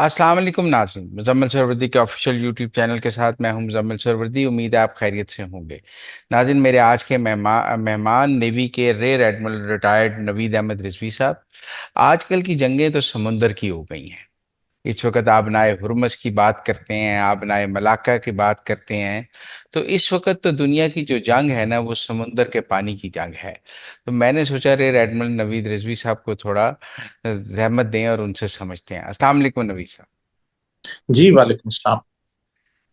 अस्सलाम वालेकुम नाज़रीन, मुजम्मिल सरवरदी के ऑफिशियल यूट्यूब चैनल के साथ मैं हूं मुजम्मिल सरवरदी। उम्मीद है आप खैरियत से होंगे। नाज़रीन, मेरे आज के मेहमान नेवी के rear admiral retired Naveed Ahmed Rizvi Sahab. आजकल की जंगें तो समुंदर की हो गई हैं। इस वक्त आबनाए हुर्मुज़ की बात करते हैं, आबनाए मलाका की बात करते हैं। तो इस वक्त तो दुनिया की जो जंग है ना, वो समुंदर के पानी की जंग है। तो मैंने सोचा रेयर एडमिरल नवीद रिजवी साहब को थोड़ा रहमत दें और उनसे समझते हैं। अस्सलाम वालेकुम नवीद साहब। जी वालेकुम सलाम।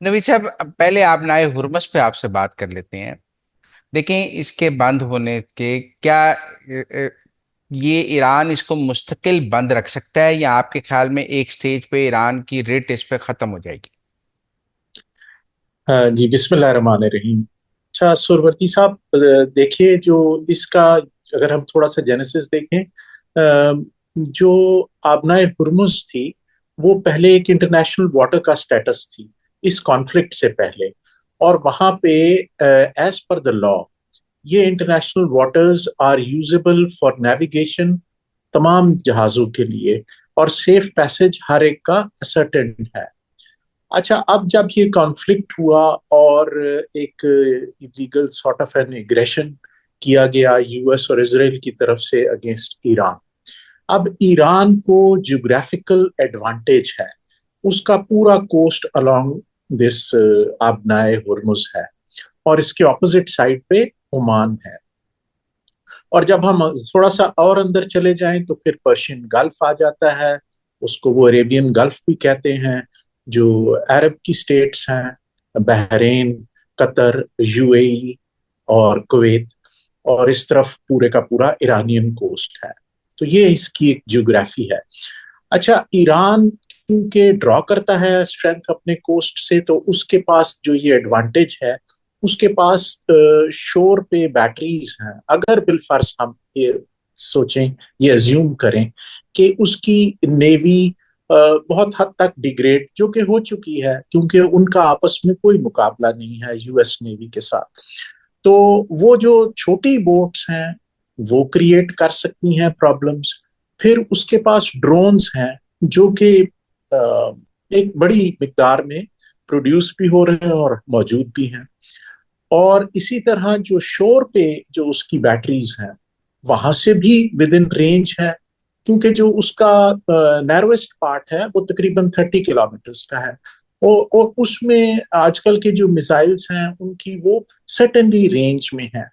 नवीद साहब, अब पहले आप नाए हुरमस पे आपसे बात कर लेते हैं। देखें, इसके बंद होने के क्या ये ईरान इसको मुस्तकिल बंद रख सकता है, या आपके ख्याल में एक स्टेज पे ईरान की रेट इस पे खत्म हो जाएगी? जी बिस्मिल्लाह रहमान रहीम। अच्छा सुरवती साहब, देखिए जो इसका अगर हम थोड़ा सा जेनेसिस देखें, जो आबनाए हुर्मुज थी वो पहले एक इंटरनेशनल वाटर का स्टेटस थी इस कॉन्फ्लिक्ट से पहले। और वहां पे एज पर द लॉ ये international waters are usable for navigation तमाम जहाजों के लिए, और सेफ पैसेज हर एक का असर्टेन है। अच्छा, अब जब ये कॉन्फ्लिक्ट हुआ और एक illegal sort of an aggression किया गया यूएस और इसराइल की तरफ से अगेंस्ट ईरान। अब ईरान को ज्योग्राफिकल एडवांटेज है, उसका पूरा कोस्ट अलोंग दिस आबनाए हुर्मुज है, और इसके ऑपोजिट साइड पे ओमान है। और जब हम थोड़ा सा और अंदर चले जाएं तो फिर पर्शियन गल्फ आ जाता है, उसको वो अरेबियन गल्फ भी कहते हैं। जो अरब की स्टेट्स हैं, बहरीन, कतर, यूएई और कुवैत, और इस तरफ पूरे का पूरा ईरानियन कोस्ट है। तो ये इसकी एक ज्योग्राफी है। अच्छा, ईरान क्योंकि ड्रॉ करता है स्ट्रेंथ अपने कोस्ट से, तो उसके पास जो ये एडवांटेज है, उसके पास शोर पे बैटरीज हैं। अगर बिलफर्ज हम ये सोचें, ये अज्यूम करें कि उसकी नेवी बहुत हद तक डिग्रेड जो कि हो चुकी है, क्योंकि उनका आपस में कोई मुकाबला नहीं है यूएस नेवी के साथ। तो वो जो छोटी बोट्स हैं वो क्रिएट कर सकती हैं प्रॉब्लम्स। फिर उसके पास ड्रोन्स हैं जो कि एक बड़ी मिकदार में प्रोड्यूस भी हो रहे हैं और मौजूद भी हैं। और इसी तरह जो शोर पे जो उसकी बैटरीज हैं, वहां से भी विद इन रेंज है, क्योंकि जो उसका नैरोएस्ट पार्ट है वो तकरीबन 30 किलोमीटर का है। और उसमें आजकल के जो मिसाइल्स हैं उनकी वो सर्टेनली रेंज में है।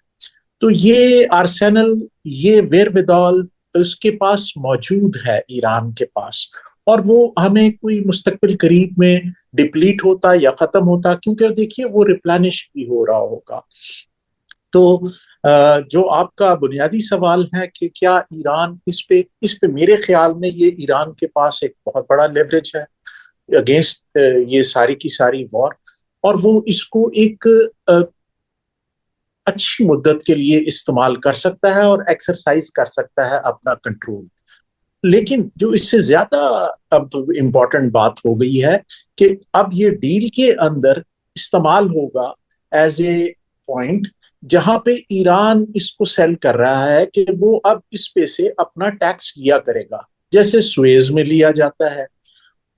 तो ये आर्सेनल, ये वेरविदौल उसके पास मौजूद है ईरान के पास। और वो हमें कोई मुस्तकबिल करीब में डिप्लीट होता या खत्म होता, क्योंकि देखिए वो रिप्लेनिश भी हो रहा होगा। तो जो आपका बुनियादी सवाल है कि क्या ईरान इस पे मेरे ख्याल में ये ईरान के पास एक बहुत बड़ा लेवरेज है अगेंस्ट ये सारी की सारी वॉर। और वो इसको एक अच्छी मुद्दत के लिए इस्तेमाल कर सकता है और एक्सरसाइज कर सकता है अपना कंट्रोल। लेकिन जो इससे ज्यादा अब इम्पोर्टेंट बात हो गई है कि अब ये डील के अंदर इस्तेमाल होगा एज ए पॉइंट, जहां पे ईरान इसको सेल कर रहा है कि वो अब इस पे से अपना टैक्स लिया करेगा, जैसे स्वेज में लिया जाता है।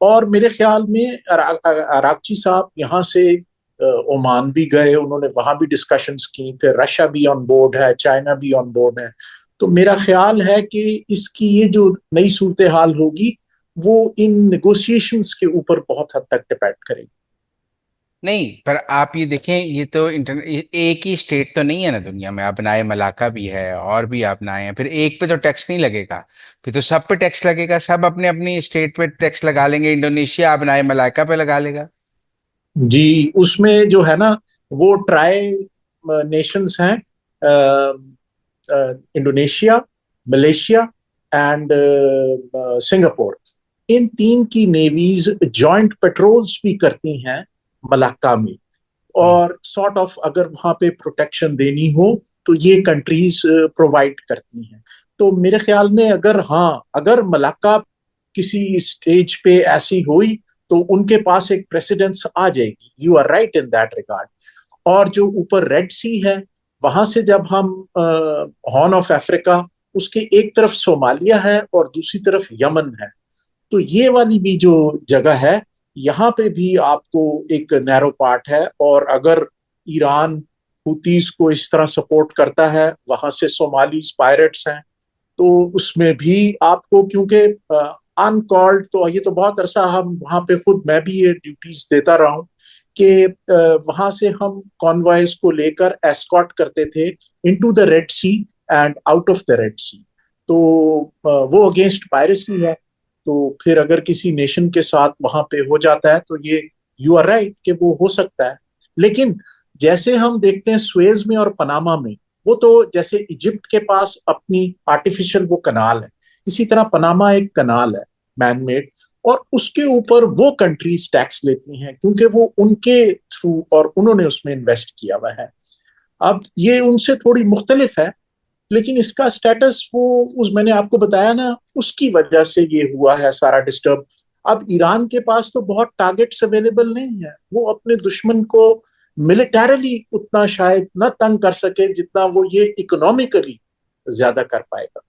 और मेरे ख्याल में अराकची साहब यहाँ से ओमान भी गए, उन्होंने वहां भी डिस्कशंस की, फिर रशिया भी ऑन बोर्ड है, चाइना भी ऑन बोर्ड है। तो मेरा ख्याल है कि इसकी ये जो नई सूरत हाल होगी वो इन नेगोशिएशंस के ऊपर बहुत हद तक डिपेंड करेगी। नहीं, पर आप ये देखें, ये तो एक ही स्टेट तो नहीं है ना दुनिया में। अपनाए मलाका भी है और भी अपनाए हैं, फिर एक पे तो टैक्स नहीं लगेगा। फिर तो सब पे टैक्स लगेगा, सब अपने अपनी स्टेट पे टैक्स लगा लेंगे। इंडोनेशिया अपनाए मलाका पे लगा लेगा। जी, उसमें जो है ना वो ट्राई नेशंस हैं, इंडोनेशिया, मलेशिया एंड सिंगापुर। इन तीन की नेवीज जॉइंट पेट्रोल्स भी करती हैं मलाक्का में। हम्म। और सॉर्ट ऑफ अगर वहां पे प्रोटेक्शन देनी हो तो ये कंट्रीज प्रोवाइड करती हैं। तो मेरे ख्याल में अगर मलाक्का किसी स्टेज पे ऐसी हुई तो उनके पास एक प्रेसिडेंस आ जाएगी। You are right in that regard. और जो ऊपर रेड सी है, वहां से जब हम हॉर्न ऑफ अफ्रीका, उसके एक तरफ सोमालिया है और दूसरी तरफ यमन है। तो ये वाली भी जो जगह है, यहाँ पे भी आपको एक नैरो पार्ट है। और अगर ईरान हुतीस को इस तरह सपोर्ट करता है, वहां से सोमालीज पायरेट्स हैं, तो उसमें भी आपको, क्योंकि अनकॉल्ड, तो ये तो बहुत अरसा हम वहां पे, खुद मैं भी ये ड्यूटीज देता रहा हूँ कि वहां से हम कॉन्वॉयज को लेकर एस्कॉर्ट करते थे into the Red Sea and out of the Red Sea. तो वो अगेंस्ट पायरेसी है। तो फिर अगर किसी नेशन के साथ वहां पे हो जाता है, तो ये, यू आर राइट कि वो हो सकता है। लेकिन जैसे हम देखते हैं स्वेज में और पनामा में, वो तो जैसे इजिप्ट के पास अपनी आर्टिफिशियल वो कनाल है, इसी तरह पनामा एक कनाल है, मैनमेड। और उसके ऊपर वो कंट्रीज टैक्स लेती हैं, क्योंकि वो उनके थ्रू और उन्होंने उसमें इन्वेस्ट किया हुआ है। अब ये उनसे थोड़ी मुख्तलिफ है, लेकिन इसका स्टेटस वो, उस मैंने आपको बताया ना, उसकी वजह से ये हुआ है सारा डिस्टर्ब। अब ईरान के पास तो बहुत टारगेट्स अवेलेबल नहीं है, वो अपने दुश्मन को मिलिटरली उतना शायद न तंग कर सके जितना वो ये इकोनॉमिकली ज्यादा कर पाएगा।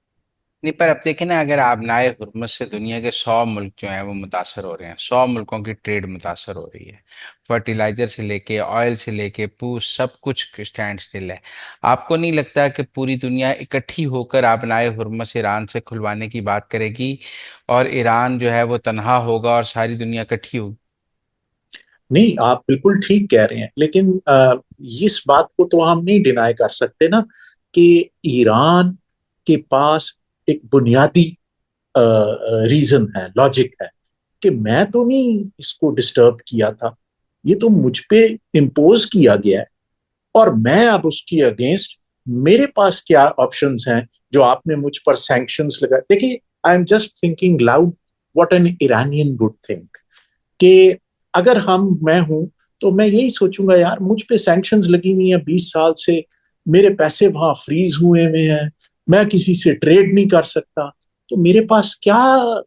नहीं, पर अब देखें ना, अगर आबनाए हुर्मुज से दुनिया के 100 मुल्क जो हैं वो मुतासर हो रहे हैं, 100 मुल्कों की ट्रेड मुतासर हो रही है। फर्टिलाइजर से लेके ऑयल से लेके पूछ सब कुछ स्टैंड स्टिल है। आपको नहीं लगता कि पूरी दुनिया इकट्ठी होकर आबनाए हुर्मुज ईरान से खुलवाने की बात करेगी, और ईरान जो है वो तनहा होगा और सारी दुनिया इकट्ठी होगी? नहीं, आप बिल्कुल ठीक कह रहे हैं, लेकिन इस बात को तो हम नहीं डिनाई कर सकते ना कि ईरान के पास एक बुनियादी रीजन है, लॉजिक है, कि मैं तो नहीं इसको डिस्टर्ब किया था, ये तो मुझ पे इम्पोज किया गया है, और मैं अब उसकी अगेंस्ट, मेरे पास क्या ऑप्शंस हैं जो आपने मुझ पर सैंक्शंस लगा। देखिए, I am just thinking loud what an Iranian would think, कि अगर हम, मैं हूं, तो मैं यही सोचूंगा, यार मुझ पे सैंक्शंस लगी हुई है 20 साल से, मेरे पैसे वहां फ्रीज हुए हुए हैं, मैं किसी से ट्रेड नहीं कर सकता, तो मेरे पास क्या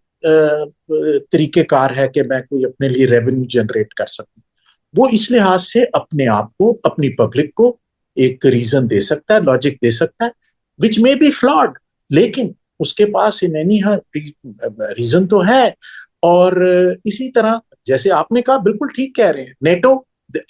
तरीकेकार है कि मैं कोई अपने लिए रेवेन्यू जनरेट कर सकूं। वो इस लिहाज से अपने आप को, अपनी पब्लिक को एक रीजन दे सकता है, लॉजिक दे सकता है, विच में बी फ्लॉड, लेकिन उसके पास इन एनी रीजन तो है। और इसी तरह जैसे आपने कहा, बिल्कुल ठीक कह रहे हैं, नेटो,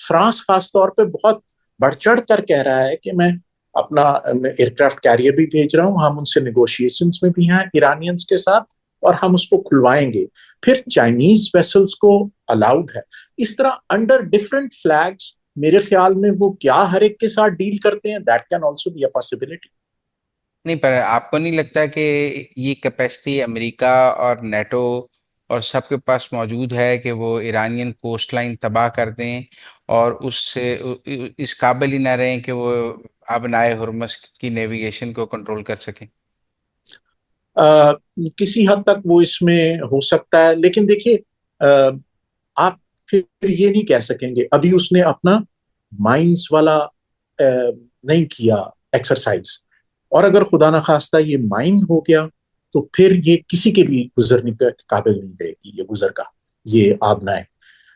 फ्रांस खास तौर पे बहुत बढ़ चढ़ कर कह रहा है कि मैं अपना एयरक्राफ्ट कैरियर भी भेज रहा हूं, हम उनसे निगोशिएशंस में भी हैं ईरानियंस के साथ, और हम उसको खुलवाएंगे। फिर चाइनीज वेसल्स को अलाउड है। इस तरह अंडर डिफरेंट फ्लैग्स, मेरे ख्याल में वो क्या हर एक के साथ डील करते हैं, that can also be a possibility. नहीं, पर आपको नहीं लगता कि ये कैपेसिटी अमेरिका और नेटो और सबके पास मौजूद है कि वो ईरानियन कोस्ट लाइन तबाह कर दें, और उससे इस काबिल ही ना रहें कि वो आबनाए हुर्मुज की नेविगेशन को कंट्रोल कर सकें? आ, किसी हद तक वो इसमें हो सकता है, लेकिन देखिए, आप फिर ये नहीं कह सकेंगे, अभी उसने अपना माइंस वाला नहीं किया एक्सरसाइज, और अगर खुदा ना खास्ता ये माइन हो गया, तो फिर ये किसी के भी गुजरने के काबिल नहीं रहेगी, ये गुजरगा, ये आबनाएं।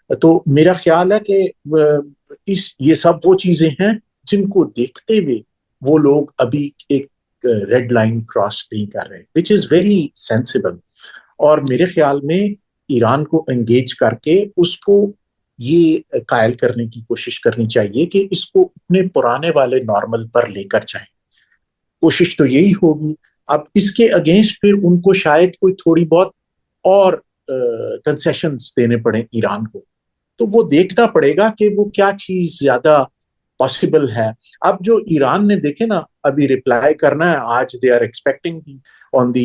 तो मेरा ख्याल है कि इस ये सब वो चीजें हैं जिनको देखते हुए वो लोग अभी एक रेड लाइन क्रॉस नहीं कर रहे, विच इज वेरी सेंसिबल। और मेरे ख्याल में ईरान को एंगेज करके उसको ये कायल करने की कोशिश करनी चाहिए कि इसको अपने पुराने वाले नॉर्मल पर लेकर जाएं। कोशिश तो यही होगी। अब इसके अगेंस्ट फिर उनको शायद कोई थोड़ी बहुत और कंसेशंस देने पड़े ईरान को, तो वो देखना पड़ेगा कि वो क्या चीज ज्यादा पॉसिबल है। अब जो ईरान ने, देखे ना, अभी रिप्लाई करना है आज, they are expecting on the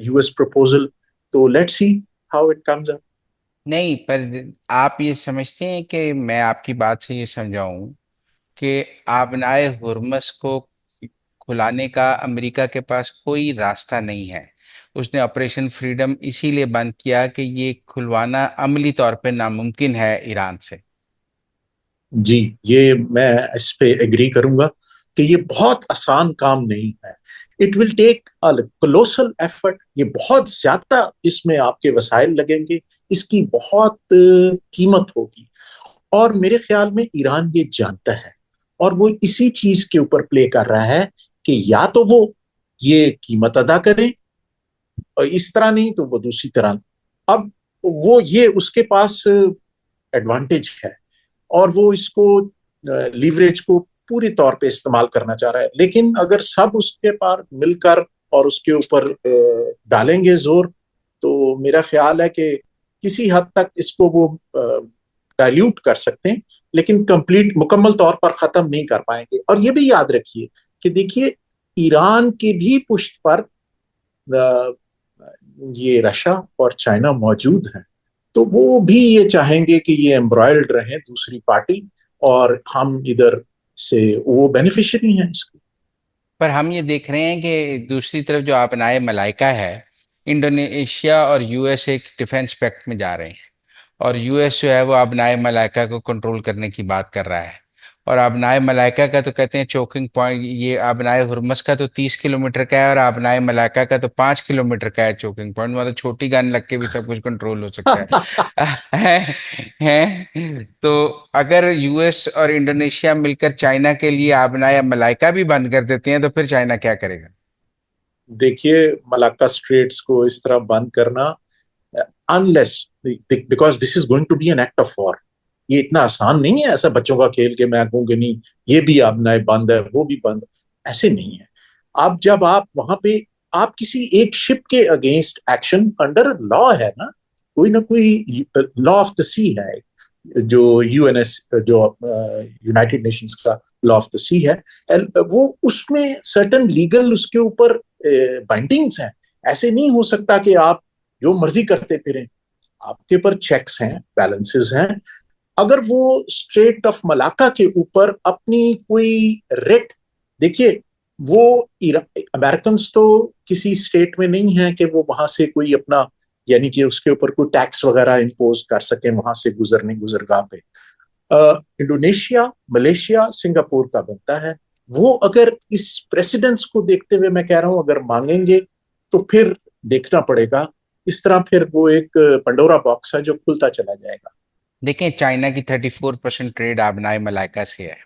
US proposal, तो let's see how it comes up. नहीं, पर आप ये समझते हैं कि मैं आपकी बात से ये समझाऊं कि आबनाए हुर्मुज को खुलाने का अमेरिका के पास कोई रास्ता नहीं है? उसने ऑपरेशन फ्रीडम इसीलिए बंद किया कि ये खुलवाना अमली तौर पे नामुमकिन है ईरान से। जी, ये मैं इस पे एग्री करूंगा कि ये बहुत आसान काम नहीं है। It will take a colossal effort, ये बहुत ज्यादा इसमें आपके वसाइल लगेंगे, इसकी बहुत कीमत होगी। और मेरे ख्याल में ईरान ये जानता है, और वो इसी चीज के ऊपर प्ले कर रहा है कि या तो वो ये कीमत अदा करें, और इस तरह नहीं तो वो दूसरी तरह। अब वो ये उसके पास एडवांटेज है और वो इसको लीवरेज को पूरी तौर पे इस्तेमाल करना चाह रहा है। लेकिन अगर सब उसके पार मिलकर और उसके ऊपर डालेंगे जोर, तो मेरा ख्याल है कि किसी हद तक इसको वो डाइल्यूट कर सकते हैं, लेकिन कंप्लीट मुकम्मल तौर पर खत्म नहीं कर पाएंगे। और ये भी याद रखिए कि देखिए, ईरान की भी पुष्ट पर ये रशिया और चाइना मौजूद हैं, तो वो भी ये चाहेंगे कि ये एम्ब्रॉयल्ड रहे दूसरी पार्टी, और हम इधर से वो बेनिफिशियरी हैं इसके। पर हम ये देख रहे हैं कि दूसरी तरफ जो आबनाए मलाइका है, इंडोनेशिया और यूएस एक डिफेंस पैक्ट में जा रहे हैं। और यूएस जो है वो आबनाए मलाइका को कंट्रोल करने की बात कर रहा है। और आबनाए मलाइका का तो कहते हैं चोकिंग पॉइंट, ये आबनाए हुर्मस का तो 30 किलोमीटर का है और आबनाए मलाइका का तो 5 किलोमीटर का है चोकिंग पॉइंट, मतलब छोटी गन लग के भी सब कुछ कंट्रोल हो सकता है। है तो अगर यूएस और इंडोनेशिया मिलकर चाइना के लिए आबनाए मलाइका भी बंद कर देते हैं तो फिर चाइना क्या करेगा? देखिए, मलाक्का स्ट्रेट्स को इस तरह बंद करना, unless, because this is going to be an act of war. ये इतना आसान नहीं है ऐसा बच्चों का खेल के मैं कहूँ कि नहीं ये भी आपने बंद है वो भी बंद, ऐसे नहीं है। आप जब आप वहां पे आप किसी एक शिप के अगेंस्ट एक्शन अंडर लॉ है ना कोई लॉ ऑफ द सी है, जो यूएनएस, जो यूनाइटेड नेशंस का लॉ ऑफ द सी है, वो उसमें सर्टन लीगल उसके ऊपर बाइंडिंग्स हैं। ऐसे नहीं हो सकता कि आप जो मर्जी करते फिरें। आपके पर चेक्स हैं, बैलेंसेस हैं। अगर वो स्ट्रेट ऑफ मलाका के ऊपर अपनी कोई रेट, देखिए, वो अमेरिकन तो किसी स्टेट में नहीं है कि वो वहां से कोई अपना, यानी कि उसके ऊपर कोई टैक्स वगैरह इंपोज कर सके वहां से गुजरने गुजरगाह पे। इंडोनेशिया, मलेशिया, सिंगापुर का बनता है। वो अगर इस प्रेसिडेंट्स को देखते हुए मैं कह रहा हूं अगर मांगेंगे, तो फिर देखना पड़ेगा। इस तरह फिर वो एक पंडोरा बॉक्स है जो खुलता चला जाएगा। देखें, चाइना की 34% ट्रेड आबनाए मलाइका से है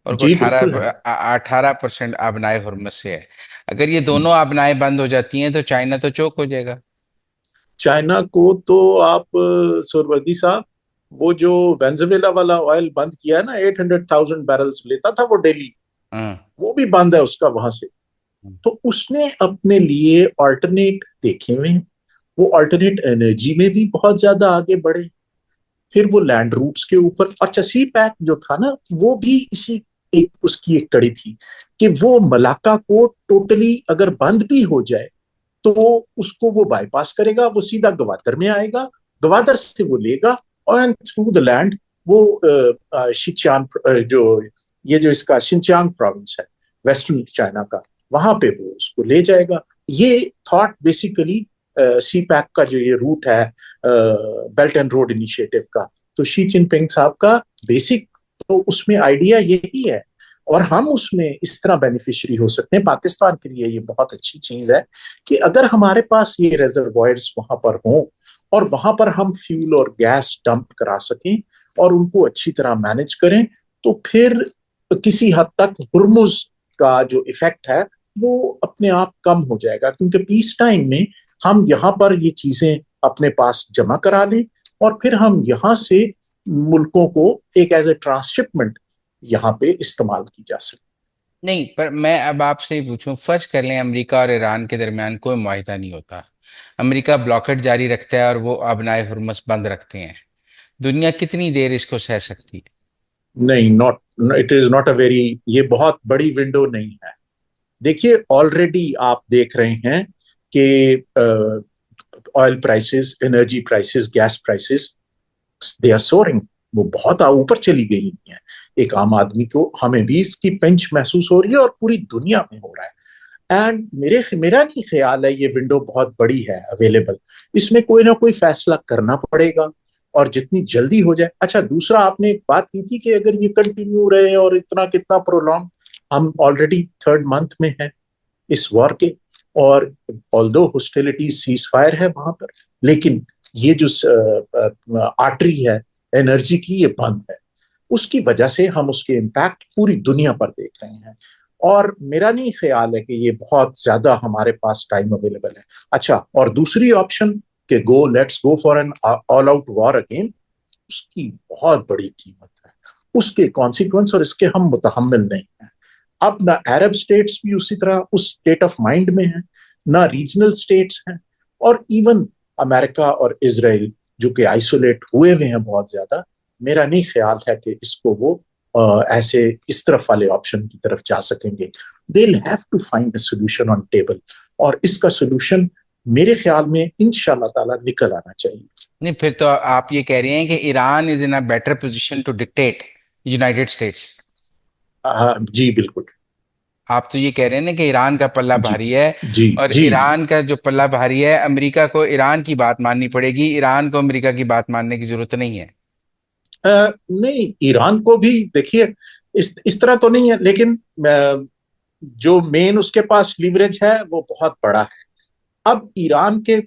और जी बिल्कुल अठारह है। 18% आबनाए हुर्मुस से है। अगर ये दोनों आबनाएं बंद हो जाती हैं तो चाइना तो चौक हो जाएगा। चाइना को तो आप सुरवर्दी साहब, वो जो वेनेजुएला वाला ऑयल बंद किया है ना, 800,000 बैरल्स लेता था वो डेली, हाँ। वो भी बंद है उसका वहां से। तो उसने अपने लिए ऑल्टरनेट देखे हुए हैं। वो ऑल्टरनेट एनर्जी में भी बहुत ज्यादा आगे बढ़े। फिर वो लैंड रूट्स के ऊपर, अच्छा सी पैक जो था ना, वो भी इसी एक उसकी एक कड़ी थी कि वो मलाका को टोटली अगर बंद भी हो जाए, तो उसको वो बाईपास करेगा, वो सीधा गवादर में आएगा, गवादर से वो लेगा और थ्रू द लैंड वो शिचान जो ये जो इसका शिनचांग प्रोविंस है, वेस्टर्न चाइना का, वहां पे वो उसको ले जाएगा। ये थॉट बेसिकली सी पैक का जो ये रूट है, बेल्ट एंड रोड इनिशिएटिव का, तो शी जिनपिंग साहब का बेसिक तो उसमें आइडिया यही है। और हम उसमें इस तरह बेनिफिशियरी हो सकते हैं। पाकिस्तान के लिए ये बहुत अच्छी चीज है कि अगर हमारे पास ये रेजर्वॉयर्स वहां पर हों और वहां पर हम फ्यूल और गैस डंप करा सकें और उनको अच्छी तरह मैनेज करें, तो फिर किसी हद तक हुर्मुज का जो इफेक्ट है वो अपने आप कम हो जाएगा। क्योंकि पीस टाइम में हम यहाँ पर ये चीजें अपने पास जमा करा लें और फिर हम यहाँ से मुल्कों को एक एज ए ट्रांसशिपमेंट यहाँ पे इस्तेमाल की जा सकती। नहीं, पर मैं अब आपसे ही पूछूं, फर्ज कर लें अमेरिका और ईरान के दरमियान कोई मुआहिदा नहीं होता, अमेरिका ब्लॉकेट जारी रखता है और वो आबनाए हुर्मुस बंद रखते हैं, दुनिया कितनी देर इसको सह सकती है? नहीं, not, it is not a very, ये बहुत बड़ी विंडो नहीं है। देखिए, ऑलरेडी आप देख रहे हैं कि oil prices, energy prices, gas prices, they are soaring. वो बहुत ऊपर चली गई है। एक आम आदमी को, हमें भी इसकी पिंच महसूस हो रही है और पूरी दुनिया में हो रहा है। एंड मेरा नहीं ख्याल है ये विंडो बहुत बड़ी है अवेलेबल। इसमें कोई ना कोई फैसला करना पड़ेगा और जितनी जल्दी हो जाए। अच्छा, दूसरा आपने एक बात की थी कि अगर ये कंटिन्यू रहे और इतना कितना प्रोलॉन्ग, हम ऑलरेडी थर्ड मंथ में हैं इस वॉर के, और ऑल्दो हॉस्टिलिटी सीज फायर है वहां पर, लेकिन ये जो आर्टरी है एनर्जी की, ये बंद है। उसकी वजह से हम उसके इम्पैक्ट पूरी दुनिया पर देख रहे हैं। और मेरा नहीं ख्याल है कि ये बहुत ज्यादा हमारे पास टाइम अवेलेबल है। अच्छा, और दूसरी ऑप्शन कि go let's go for an all out war again, उसकी बहुत बड़ी कीमत है, उसके कॉन्सिक्वेंस और इसके हम मुतहम्मिल नहीं हैं। अब ना अरब स्टेट्स भी उसी तरह उस स्टेट ऑफ माइंड में है, ना रीजनल स्टेट्स हैं, और इवन अमेरिका और इसराइल जो कि आइसोलेट हुए हुए हैं बहुत ज्यादा, मेरा नहीं ख्याल है कि इसको वो ऐसे इस तरफ वाले ऑप्शन की तरफ जा सकेंगे। They will have to find a solution on table, और इसका सोल्यूशन मेरे ख्याल में इंशाल्लाह ताला निकल आना चाहिए। नहीं, फिर तो आप ये कह रहे हैं कि Iran is in a better position to dictate United States. हाँ जी बिल्कुल। आप तो ये कह रहे हैं ना कि ईरान का पल्ला जी भारी है, जी और जी जी। ईरान का जो पल्ला भारी है, अमेरिका को ईरान की बात माननी पड़ेगी, ईरान को अमेरिका की बात मानने की जरूरत नहीं है। नहीं, ईरान को भी देखिए, इस तरह तो नहीं है, लेकिन जो मेन उसके पास लीवरेज है वो बहुत बड़ा है। अब ईरान के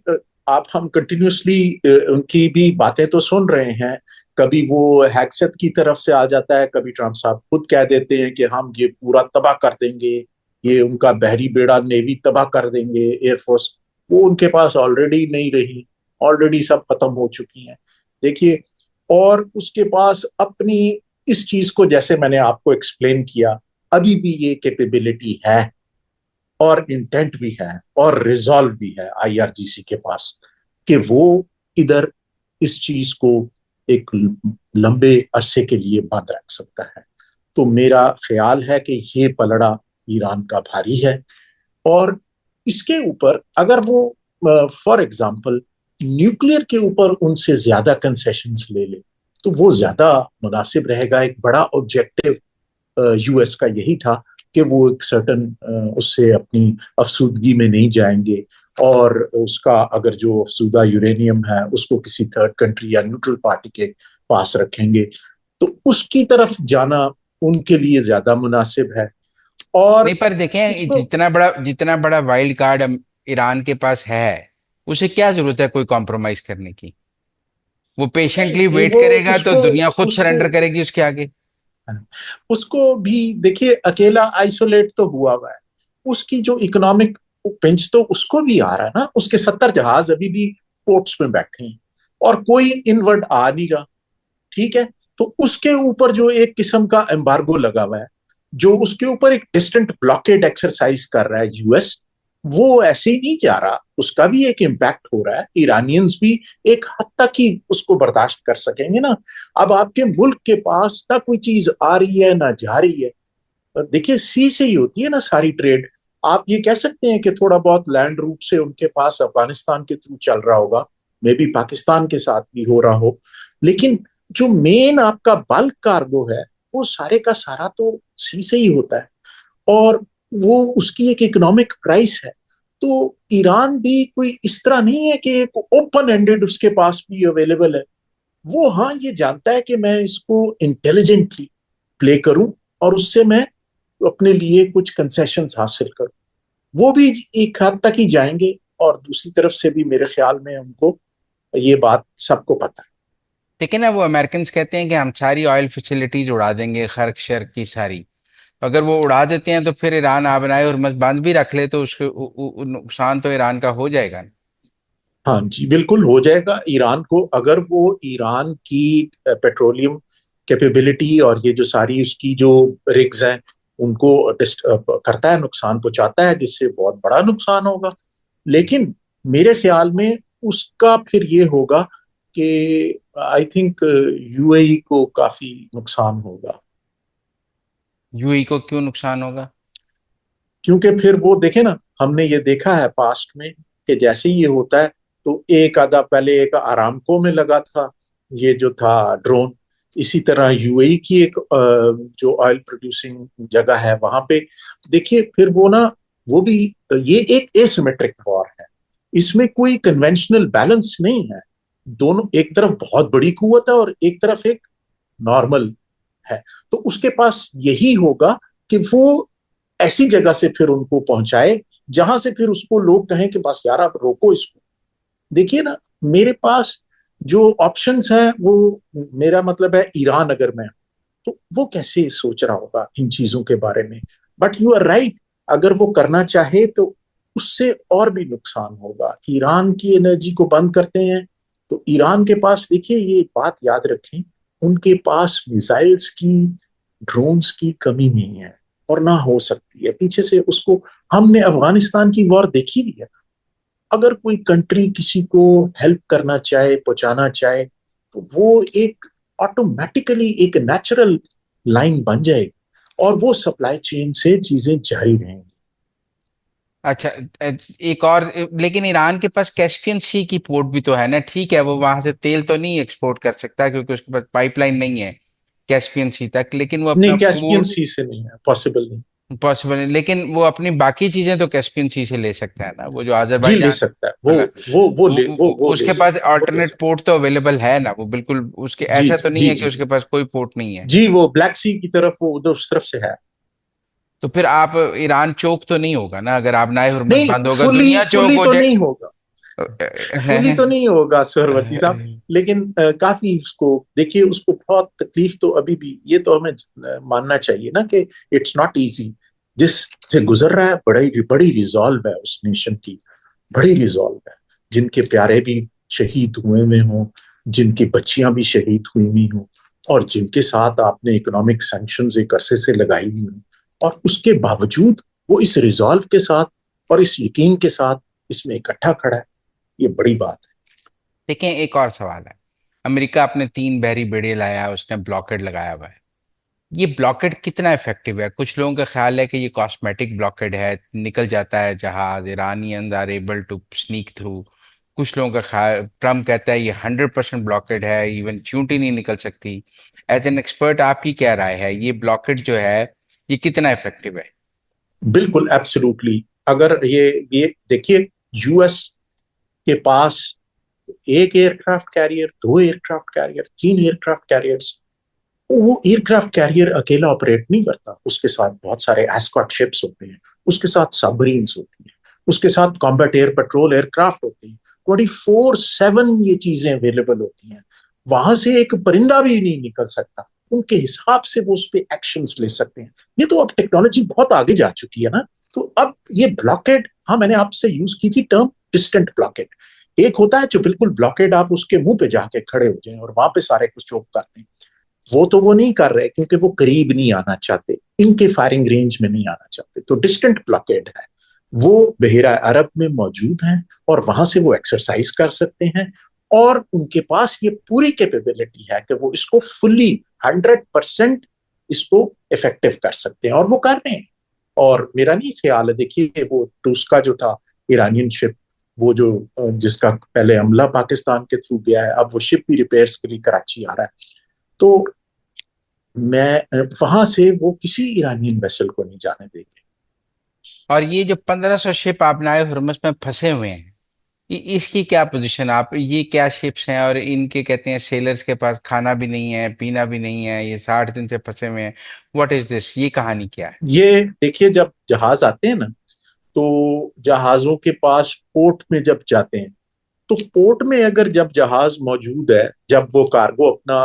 आप हम कंटिन्यूसली उनकी भी बातें तो सुन रहे हैं, कभी वो हैक्सत की तरफ से आ जाता है, कभी ट्रम्प साहब खुद कह देते हैं कि हम ये पूरा तबाह कर देंगे, ये उनका बहरी बेड़ा नेवी तबाह कर देंगे, एयरफोर्स वो उनके पास ऑलरेडी नहीं रही, ऑलरेडी सब खत्म हो चुकी हैं। देखिए, और उसके पास अपनी इस चीज को जैसे मैंने आपको एक्सप्लेन किया, अभी भी ये कैपेबिलिटी है और इंटेंट भी है और रिजॉल्व भी है आईआरजीसी के पास कि वो इधर इस चीज को एक लंबे अरसे के लिए बंद रख सकता है। तो मेरा ख्याल है कि ये पलड़ा ईरान का भारी है, और इसके ऊपर अगर वो फॉर एग्जांपल न्यूक्लियर के ऊपर उनसे ज्यादा कंसेशंस ले ले, तो वो ज्यादा मुनासिब रहेगा। एक बड़ा ऑब्जेक्टिव यूएस का यही था कि वो एक सर्टन उससे अपनी अफसूदगी में नहीं जाएंगे, और उसका अगर जो अफसूदा यूरेनियम है उसको किसी थर्ड कंट्री या न्यूट्रल पार्टी के पास रखेंगे, तो उसकी तरफ जाना उनके लिए ज्यादा मुनासिब है। नहीं, और पर देखें, इसको जितना बड़ा वाइल्ड कार्ड ईरान के पास है, उसे क्या जरूरत है कोई कॉम्प्रोमाइज करने की? वो पेशेंटली नहीं, वेट वो करेगा तो उसको दुनिया खुद उसको सरेंडर करेगी उसके आगे। उसको भी देखिए, अकेला आइसोलेट तो हुआ हुआ है, उसकी जो इकोनॉमिक पिंच तो उसको भी आ रहा है ना, उसके 70 जहाज अभी भी पोर्ट्स में बैठे हैं और कोई इनवर्ड आ नहीं रहा। ठीक है, तो उसके ऊपर जो एक किस्म का एम्बार्गो लगा हुआ है, जो उसके ऊपर एक डिस्टेंट ब्लॉकेड एक्सरसाइज कर रहा है यूएस, वो ऐसे ही नहीं जा रहा, उसका भी एक इम्पैक्ट हो रहा है। ईरानियंस भी एक हद तक ही उसको बर्दाश्त कर सकेंगे ना। अब आपके मुल्क के पास ना कोई चीज आ रही है ना जा रही है। देखिए, सी से ही होती है ना सारी ट्रेड। आप ये कह सकते हैं कि थोड़ा बहुत लैंड रूट से उनके पास अफगानिस्तान के थ्रू चल रहा होगा, मे बी पाकिस्तान के साथ भी हो रहा हो, लेकिन जो मेन आपका बल्क कार्गो है वो सारे का सारा तो सी से ही होता है, और वो उसकी एक इकोनॉमिक प्राइस है। तो ईरान भी कोई इस तरह नहीं है कि एक ओपन एंडेड उसके पास भी अवेलेबल है। वो हाँ ये जानता है कि मैं इसको इंटेलिजेंटली प्ले करूं और उससे मैं अपने लिए कुछ कंसेशंस हासिल करूं। वो भी एक हद तक ही जाएंगे, और दूसरी तरफ से भी मेरे ख्याल में उनको ये बात सबको पता है। लेकिन ना वो अमेरिकन कहते हैं कि हम सारी ऑयल फैसिलिटीज उड़ा देंगे, खर्क शर्क की सारी। तो अगर वो उड़ा देते हैं तो फिर ईरान आ बनाए और मत बंद भी रख ले तो उसके नुकसान तो ईरान का हो जाएगा ना। हाँ जी बिल्कुल हो जाएगा। ईरान को अगर वो ईरान की पेट्रोलियम कैपेबिलिटी और ये जो सारी उसकी जो रिग्स हैं उनको करता है, नुकसान पहुंचाता है, जिससे बहुत बड़ा नुकसान होगा। लेकिन मेरे ख्याल में उसका फिर ये होगा कि आई थिंक यूएई को काफी नुकसान होगा। यूएई को क्यों नुकसान होगा? क्योंकि फिर वो देखे ना, हमने ये देखा है पास्ट में कि जैसे ही ये होता है, तो एक आधा पहले एक आरामको में लगा था ये जो था ड्रोन, इसी तरह यूएई की एक जो ऑयल प्रोड्यूसिंग जगह है वहां पे देखिए, फिर वो ना वो भी ये एक एसिमेट्रिक वॉर है, इसमें कोई कन्वेंशनल बैलेंस नहीं है। दोनों, एक तरफ बहुत बड़ी कुव्वत है और एक तरफ एक नॉर्मल है, तो उसके पास यही होगा कि वो ऐसी जगह से फिर उनको पहुंचाए जहां से फिर उसको लोग कहें कि बस यार आप रोको इसको। देखिए ना, मेरे पास जो ऑप्शंस हैं वो, मेरा मतलब है ईरान अगर मैं, तो वो कैसे सोच रहा होगा इन चीजों के बारे में। बट यू आर राइट, अगर वो करना चाहे तो उससे और भी नुकसान होगा। ईरान की एनर्जी को बंद करते हैं तो ईरान के पास, देखिए ये बात याद रखें, उनके पास मिसाइल्स की, ड्रोन्स की कमी नहीं है और ना हो सकती है पीछे से उसको। हमने अफगानिस्तान की वॉर देखी भी है। अगर कोई कंट्री किसी को हेल्प करना चाहे, पहुंचाना चाहे, तो वो एक ऑटोमेटिकली एक नेचुरल लाइन बन जाएगी और वो सप्लाई चेन से चीजें जारी रहेंगी। अच्छा, एक और, लेकिन ईरान के पास कैस्पियन सी की पोर्ट भी तो है ना। ठीक है, वो वहां से तेल तो नहीं एक्सपोर्ट कर सकता क्योंकि उसके पास पाइपलाइन नहीं है कैस्पियन सी तक, लेकिन वो अपना नहीं, कैस्पियन फूड सी से नहीं है, पॉसिबल नहीं। पॉसिबल है, लेकिन वो अपनी बाकी चीजें तो कैस्पियन सी से ले सकता है ना, वो जो जी ले अजरबैजान सकता है, वो वाला। वो ले वो ले उसके पास सकता है, वो ले अल्टरनेट सकता पोर्ट तो अवेलेबल है ना, वो बिल्कुल उसके, है। जी ऐसा तो नहीं जी है कि जी उसके पास कोई पोर्ट नहीं है। जी, वो ब्लैक सी की तरफ, वो उधर उस तरफ से है। तो फिर आप, ईरान चोक तो नहीं होगा ना अगर आप नाए हुरमुज नहीं, बंद होगा, फुली दुनिया चोक फुली हो तो जाए। नहीं होगा, फुली तो नहीं होगा सरवती साहब। लेकिन काफी उसको देखिए, उसको बहुत तकलीफ तो अभी भी, ये तो हमें मानना चाहिए ना कि इट्स नॉट इजी। जिस से गुजर रहा है, बड़ी बड़ी रिजॉल्व है उस नेशन की, बड़ी रिजॉल्व है। जिनके प्यारे भी शहीद हुए में हों, जिनकी बच्चियां भी शहीद हुई हुई हों, और जिनके साथ आपने इकोनॉमिक सैंक्शंस एक अरसे से लगाई हुई हों, और उसके बावजूद वो इस रिजॉल्व के साथ और इस यकीन के साथ इसमें इकट्ठा खड़ा है, ये बड़ी बात है। देखें, एक और सवाल है। अमेरिका अपने 3 बहरी बेड़े लाया है, उसने ब्लॉकेड लगाया हुआ है। ये ब्लॉकेड कितना इफेक्टिव है? कुछ लोगों का ख्याल है कि ये कॉस्मेटिक ब्लॉकेड है, निकल जाता है जहाज, Iranians are able to sneak through. कुछ लोगों का ख्याल, ट्रम्प कहता है ये 100% ब्लॉकेड है, इवन चींटी नहीं निकल सकती। एज एन एक्सपर्ट आपकी क्या राय है, ये ब्लॉकेड जो है ये कितना इफेक्टिव है? बिल्कुल एब्सोल्युटली। अगर ये देखिए, यूएस के पास एक एयरक्राफ्ट कैरियर, दो एयरक्राफ्ट कैरियर, तीन एयरक्राफ्ट कैरियर्स, वो एयरक्राफ्ट कैरियर अकेला ऑपरेट नहीं करता, उसके साथ बहुत सारे एस्कॉर्ट शिप्स होते हैं, उसके साथ सबमरीन्स होती हैं, उसके साथ कॉम्बैट एयर पेट्रोल एयरक्राफ्ट होते हैं। 24/7 ये चीजें अवेलेबल होती हैं। वहां से एक परिंदा भी नहीं निकल सकता, उनके हिसाब से वो उस पर एक्शन ले सकते हैं। ये तो अब टेक्नोलॉजी बहुत आगे जा चुकी है ना। तो अब ये ब्लॉकेड, हाँ मैंने आपसे यूज की थी टर्म डिस्टेंट ब्लॉकेड। एक होता है जो बिल्कुल ब्लॉकेड, आप उसके मुंह पे जाके खड़े हो जाए और वहां पे सारे कुछ चोक करते हैं। वो तो वो नहीं कर रहे क्योंकि वो करीब नहीं आना चाहते, इनके फायरिंग रेंज में नहीं आना चाहते, तो डिस्टेंट ब्लॉकेड है। वो बहेरा अरब में मौजूद हैं और वहां से वो एक्सरसाइज कर सकते हैं। और उनके पास ये पूरी कैपेबिलिटी है कि वो इसको फुल्ली 100% इसको इफेक्टिव कर सकते हैं, और वो कर रहे हैं। और मेरा नहीं ख्याल है, देखिए वो रूस का जो था ईरानियन शिप, वो जो जिसका पहले हमला पाकिस्तान के थ्रू गया है, अब वो शिप भी रिपेयर्स के लिए कराची आ रहा है। तो मैं वहां से वो किसी ईरानियन वेसल को नहीं जाने देंगे। और ये जो 1500 शिप आप नाए हुरमुज में फंसे हुए हैं, इसकी क्या पोजीशन, आप ये क्या शिप्स हैं? और इनके कहते हैं सेलर्स के पास खाना भी नहीं है, पीना भी नहीं है, ये 60 दिन से फंसे हुए हैं। व्हाट इज दिस, ये कहानी क्या है? ये देखिए, जब जहाज आते हैं ना, तो जहाजों के पास पोर्ट में जब जाते हैं, तो पोर्ट में अगर जब जहाज मौजूद है, जब वो कार्गो अपना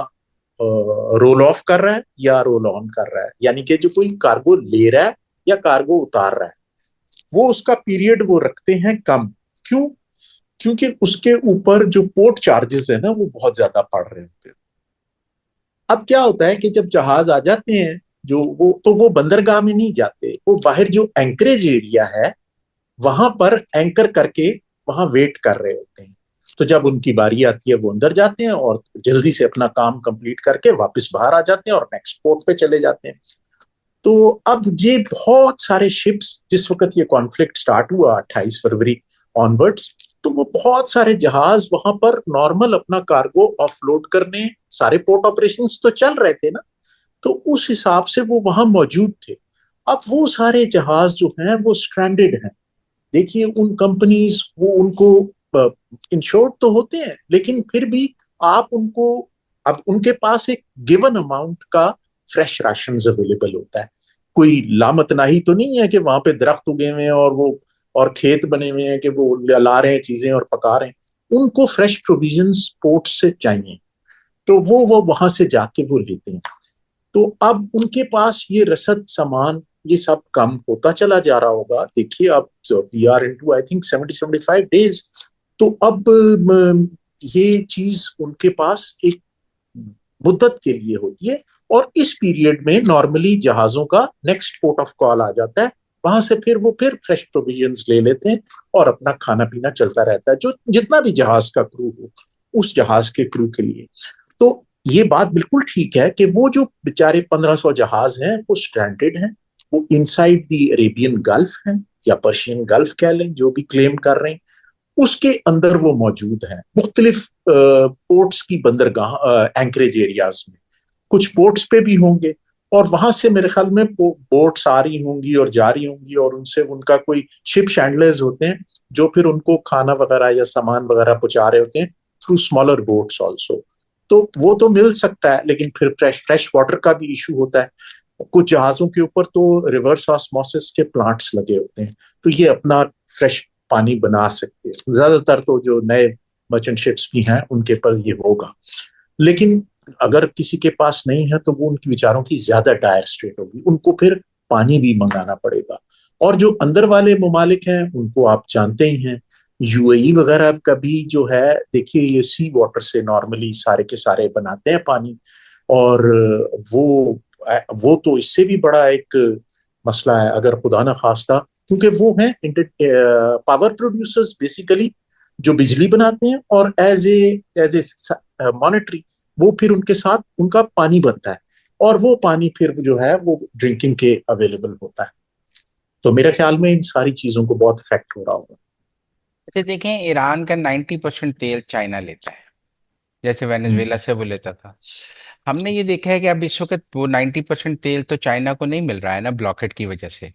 रोल ऑफ कर रहा है या रोल ऑन कर रहा है, यानी कि जो कोई कार्गो ले रहा है या कार्गो उतार रहा है, वो उसका पीरियड वो रखते हैं कम। क्यों? क्योंकि उसके ऊपर जो पोर्ट चार्जेस है ना, वो बहुत ज्यादा पड़ रहे होते हैं। अब क्या होता है कि जब जहाज आ जाते हैं, जो वो बंदरगाह में नहीं जाते, वो बाहर जो एंकरेज एरिया है वहां पर एंकर करके वहां वेट कर रहे होते हैं। तो जब उनकी बारी आती है, वो अंदर जाते हैं और जल्दी से अपना काम कंप्लीट करके वापस बाहर आ जाते हैं और नेक्स्ट पोर्ट पे चले जाते हैं। तो अब ये बहुत सारे शिप्स, जिस वक्त ये कॉन्फ्लिक्ट स्टार्ट हुआ 28 फरवरी ऑनवर्ड्स, तो वो बहुत सारे जहाज वहां पर नॉर्मल अपना कार्गो ऑफलोड करने, सारे पोर्ट ऑपरेशंस तो चल रहे थे ना, तो उस हिसाब से वो वहां मौजूद थे। अब वो सारे जहाज जो हैं वो स्ट्रैंडेड हैं। देखिए उन कंपनीज, वो उनको इंश्योर्ड तो होते हैं, लेकिन फिर भी आप उनको, अब उनके पास एक गिवन अमाउंट का फ्रेश राशन अवेलेबल होता है। कोई लामतनाही तो नहीं है कि वहां पे दरख्त उगे हुए हैं और वो और खेत बने हुए हैं कि वो ला रहे हैं चीजें और पका रहे हैं। उनको फ्रेश प्रोविजंस पोर्ट से चाहिए, तो वो वहां से जाके वो लेते हैं। तो अब उनके पास ये रसद सामान ये सब कम होता चला जा रहा होगा। देखिए अब we are into I think 70-75 days. तो अब ये चीज उनके पास एक मुद्दत के लिए होती है, और इस पीरियड में नॉर्मली जहाजों का नेक्स्ट पोर्ट ऑफ कॉल आ जाता है। वहां से फिर फ्रेश प्रोविजंस ले लेते हैं और अपना खाना पीना चलता रहता है, जो जितना भी जहाज का क्रू हो उस जहाज के क्रू के लिए। तो ये बात बिल्कुल ठीक है कि वो जो बेचारे 1500 जहाज हैं वो स्ट्रैंडेड हैं, वो इनसाइड द अरेबियन गल्फ हैं या पर्शियन गल्फ कह लें, जो भी क्लेम कर रहे हैं, उसके अंदर वो मौजूद हैं मुख्तलिफ पोर्ट्स की बंदरगाह, एंकरेज एरियाज में। कुछ पोर्ट्स पे भी होंगे, और वहां से मेरे ख्याल में बोट्स आ रही होंगी और जा रही होंगी, और उनसे उनका कोई शिप शैंडलर्स होते हैं जो फिर उनको खाना वगैरह या सामान वगैरह पहुंचा रहे होते हैं थ्रू स्मॉलर बोट्स ऑल्सो। तो वो तो मिल सकता है, लेकिन फिर फ्रेश फ्रेश वाटर का भी इशू होता है। कुछ जहाजों के ऊपर तो रिवर्स ऑस्मोसिस के प्लांट्स लगे होते हैं, तो ये अपना फ्रेश पानी बना सकते हैं। ज्यादातर तो जो नए मर्चेंट शिप्स भी हैं उनके पर ये होगा, लेकिन अगर किसी के पास नहीं है तो वो उनकी विचारों की ज्यादा डायर स्टेट होगी, उनको फिर पानी भी मंगाना पड़ेगा। और जो अंदर वाले ममालिक हैं उनको आप जानते ही हैं, यूएई वगैरह का भी जो है, देखिए ये सी वाटर से नॉर्मली सारे के सारे बनाते हैं पानी। और वो वो तो इससे भी बड़ा एक मसला है अगर खुदा ना खास्ता, क्योंकि वो हैं पावर प्रोड्यूसर्स बेसिकली, जो बिजली बनाते हैं, और एज ए मॉनेटरी वो फिर उनके साथ उनका पानी बनता है, और वो पानी फिर जो है वो ड्रिंकिंग के अवेलेबल होता है। तो मेरे ख्याल में इन सारी चीजों को बहुत इफेक्ट हो रहा होगा। अच्छा देखें, ईरान का 90% तेल चाइना लेता है, जैसे वेनेजुएला से वो लेता था। हमने ये देखा है कि अब इस वक्त वो 90% तेल तो चाइना को नहीं मिल रहा है ना, ब्लॉकेट की वजह से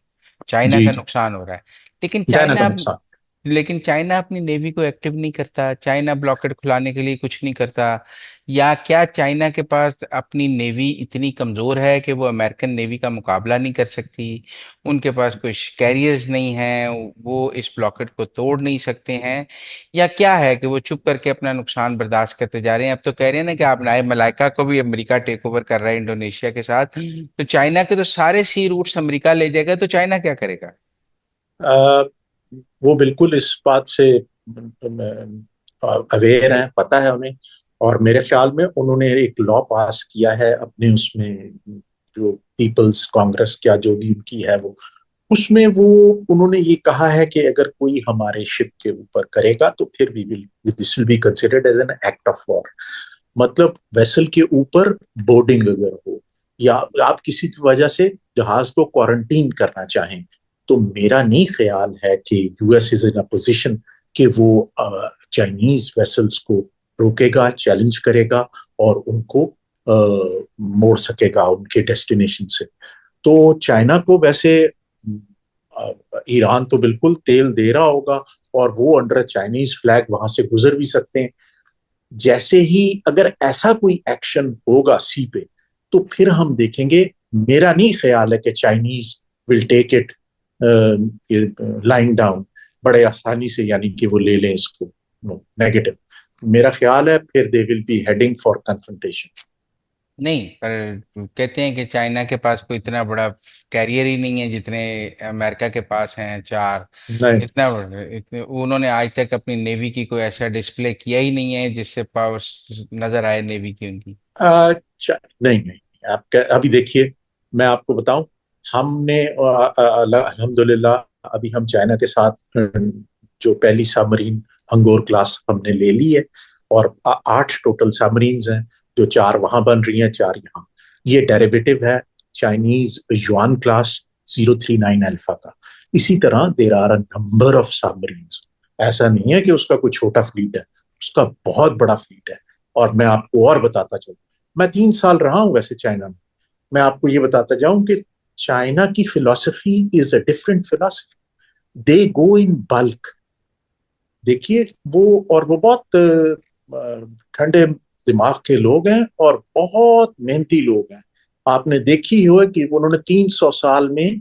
चाइना जी का जी। नुकसान हो रहा है। लेकिन चाइना का चाइना नुकसान। लेकिन चाइना अपनी नेवी को एक्टिव नहीं करता, चाइना ब्लॉकेट खुलाने के लिए कुछ नहीं करता। या क्या चाइना के पास अपनी नेवी इतनी कमजोर है कि वो अमेरिकन नेवी का मुकाबला नहीं कर सकती? उनके पास कोई कैरियर्स नहीं है, वो इस ब्लॉकेट को तोड़ नहीं सकते हैं? या क्या है कि वो चुप करके अपना नुकसान बर्दाश्त करते जा रहे हैं? अब तो कह रहे हैं ना कि आप नाए मलाइका को भी अमेरिका टेक ओवर कर रहा है इंडोनेशिया के साथ, तो चाइना के तो सारे सी रूट्स अमेरिका ले जाएगा, तो चाइना क्या करेगा? अ, वो बिल्कुल इस बात से अवेयर हैं, पता है उन्हें। और मेरे ख्याल में उन्होंने एक लॉ पास किया है अपने उसमें, जो पीपल्स कांग्रेस क्या जो भी उनकी है वो, उसमें वो उन्होंने ये कहा है कि अगर कोई हमारे शिप के ऊपर करेगा तो फिर we will this will be considered as an act of war. मतलब वेसल के ऊपर बोर्डिंग अगर हो, या आप किसी वजह से जहाज को क्वारंटीन करना चाहें, तो मेरा नहीं ख्याल है कि US is in a position कि वो चाइनीज वेसल्स को रोकेगा, चैलेंज करेगा और उनको मोड़ सकेगा उनके डेस्टिनेशन से। तो चाइना को वैसे ईरान तो बिल्कुल तेल दे रहा होगा, और वो अंडर चाइनीज फ्लैग वहां से गुजर भी सकते हैं। जैसे ही अगर ऐसा कोई एक्शन होगा सी पे, तो फिर हम देखेंगे। मेरा नहीं ख्याल है कि Chinese will take it lying down बड़े आसानी से, यानी कि वो ले लें इसको। No, negative. मेरा ख्याल है फिर they will be heading for confrontation. नहीं, पर कहते हैं कि चाइना के पास कोई इतना बड़ा कैरियर ही नहीं है जितने अमेरिका के पास हैं चार। नहीं। इतने उन्होंने आज तक अपनी नेवी की कोई ऐसा डिस्प्ले किया ही नहीं है जिससे पावर नजर आए नेवी की उनकी। नहीं नहीं, आप अभी देखिए, मैं आपको बताऊं, हमने अल्हम्दुलिल्लाह अभी हम चाइना के साथ जो पहली सबमरीन हंगोर क्लास हमने ले ली है, और 8 टोटल सबमरीन्स हैं, जो 4 वहां बन रही हैं, 4 यहाँ। ये डेरिवेटिव है चाइनीज युआन क्लास 039 अल्फा का। इसी तरह there are a number of submarines. ऐसा नहीं है कि उसका कोई छोटा फ्लीट है, उसका बहुत बड़ा फ्लीट है। और मैं आपको और बताता चलूं, मैं 3 साल रहा हूं वैसे चाइना में, मैं आपको ये बताता जाऊं कि चाइना की philosophy is a different philosophy. They go in bulk. देखिए वो, और वो बहुत ठंडे दिमाग के लोग हैं और बहुत मेहनती लोग हैं। आपने देखी हो कि उन्होंने 300 साल में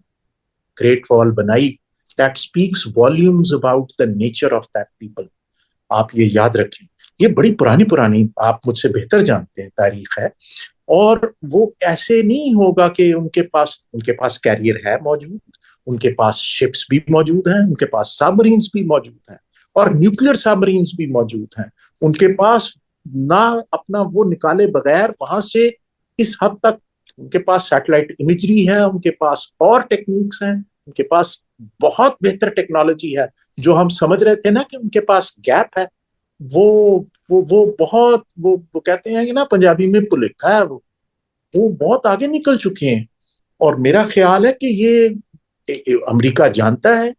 ग्रेट वॉल बनाई। That speaks volumes about the nature of that people. आप ये याद रखें। ये बड़ी पुरानी पुरानी, आप मुझसे बेहतर जानते हैं, तारीख है। और वो ऐसे नहीं होगा कि उनके पास कैरियर है मौजूद, उनके पास शिप्स भी मौजूद हैं, उनके पास सबमरीन्स भी मौजूद हैं, और न्यूक्लियर सबमरीन्स भी मौजूद हैं। उनके पास ना अपना वो निकाले बगैर वहां से इस हद तक उनके पास सैटेलाइट इमेजरी है, उनके पास और टेक्निक्स हैं, उनके पास बहुत बेहतर टेक्नोलॉजी है। जो हम समझ रहे थे ना कि उनके पास गैप है, वो वो बहुत वो कहते हैं कि ना पंजाबी में पुलिखा है, वो बहुत आगे निकल चुके हैं। और मेरा ख्याल है कि ये अमेरिका जानता है,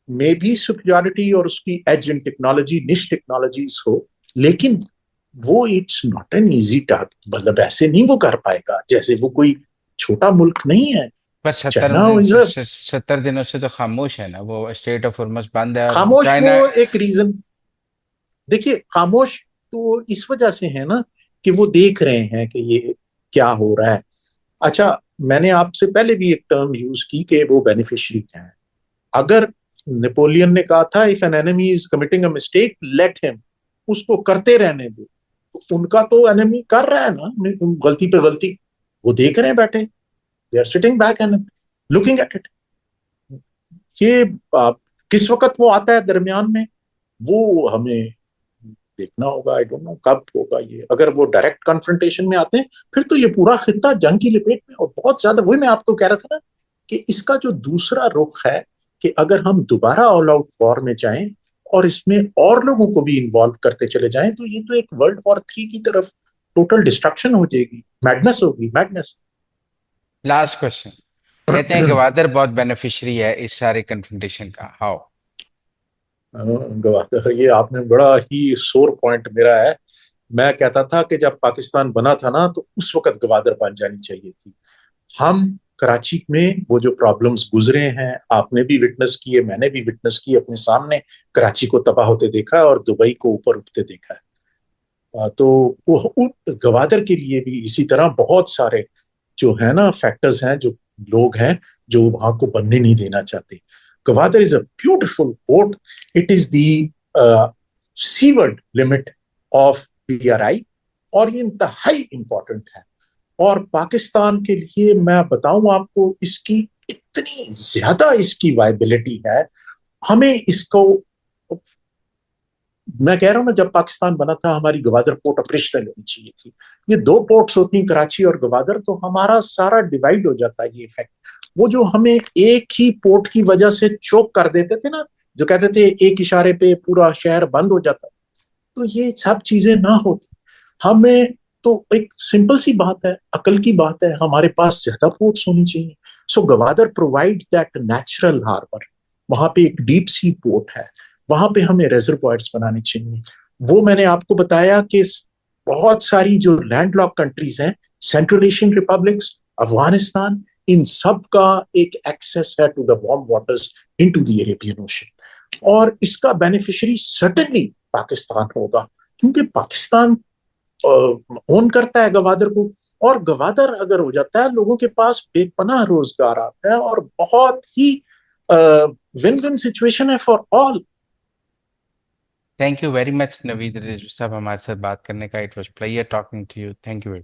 मे भी सुपरियॉरिटी और उसकी एज इन टेक्नोलॉजी निश टेक्नोलॉजीज हो, लेकिन वो it's not an easy task. मतलब ऐसे नहीं वो कर पाएगा, जैसे वो कोई छोटा मुल्क नहीं है। पर 70 चाइना दिन इज 70 दिनों से तो खामोश है ना, वो स्टेट ऑफ हॉर्मस बंद है और खामोश। वो चाइना। एक रीजन, देखिए खामोश तो इस वजह से है ना कि वो देख रहे हैं कि ये क्या हो रहा है। अच्छा, मैंने आपसे पहले भी एक टर्म यूज की कि वो बेनिफिशियरी है। अगर नेपोलियन ने कहा था if an enemy is committing a mistake let him, उसको करते रहने दो, तो उनका तो एनिमी कर रहा है ना गलती पे गलती, वो देख रहे हैं बैठे, they are sitting back and looking at it. ये आ, किस वक्त वो आता है दरमियान में, वो हमें देखना होगा। आई डोंट नो कब होगा ये। अगर वो डायरेक्ट कन्फ्रंटेशन में आते हैं, फिर तो ये पूरा खित्ता जंग की लपेट में, और बहुत ज्यादा। वही मैं आपको कह रहा था ना कि इसका जो दूसरा रुख है कि अगर हम दोबारा ऑल आउट वॉर में जाएं और इसमें और लोगों को भी इन्वॉल्व करते चले जाएं, तो ये तो एक वर्ल्ड वॉर 3 की तरफ टोटल डिस्ट्रक्शन हो जाएगी, मैडनेस होगी, मैडनेस। Last question. कहते हैं गवादर बहुत बेनिफिशियरी है इस सारे कन्फ्रंटेशन का, हाउ? गवादर, ये आपने बड़ा ही सोर पॉइंट मेरा है। मैं कहता था कि जब पाकिस्तान बना था ना, तो उस वक्त गवादर बन जानी चाहिए थी। हम कराची में वो जो प्रॉब्लम्स गुजरे हैं, आपने भी विटनेस किए, मैंने भी विटनेस किए अपने सामने। कराची को तबाह होते देखा है और दुबई को ऊपर उठते देखा है। तो गवादर के लिए भी इसी तरह बहुत सारे जो है ना फैक्टर्स हैं, जो लोग हैं जो वहां को बनने नहीं देना चाहते। Gwadar is a beautiful port. It is the seaward limit of BRI, और ये इंतहाई इंपॉर्टेंट है। और पाकिस्तान के लिए मैं बताऊं आपको, इसकी इतनी ज्यादा इसकी वायबिलिटी है। हमें इसको, मैं कह रहा हूं ना, जब पाकिस्तान बना था हमारी गवादर पोर्ट ऑपरेशनल होनी चाहिए थी। ये दो पोर्ट्स होती कराची और गवादर, तो हमारा सारा डिवाइड हो जाता है ये इफेक्ट। वो जो हमें एक ही पोर्ट की वजह से चोक कर देते थे ना, जो कहते थे एक इशारे पे पूरा शहर बंद हो जाता, तो ये सब चीजें ना होती। हमें तो एक सिंपल सी बात है, अकल की बात है, हमारे पास ज्यादा पोर्ट्स होनी चाहिए। So Gwadar provide that natural harbour. वहां पे एक डीप सी पोर्ट है, वहां पे हमें रिजर्वॉयर्स बनाने चाहिए। वो मैंने आपको बताया कि बहुत सारी जो लैंडलॉक कंट्रीज हैं, सेंट्रल एशियन रिपब्लिक्स, अफगानिस्तान, इन सब का एक एक्सेस है to the warm waters into the Arabian Ocean. और इसका बेनिफिशियरी सर्टेनली पाकिस्तान होगा, क्योंकि पाकिस्तान ओन करता है गवादर को। और गवादर अगर हो जाता है, लोगों के पास बेपनाह रोजगार आता है, और बहुत ही विन विन सिचुएशन है for all. Thank you very much Naveed Rizvi Sahab, हमारे साथ बात करने का। It was pleasure talking to you, thank you.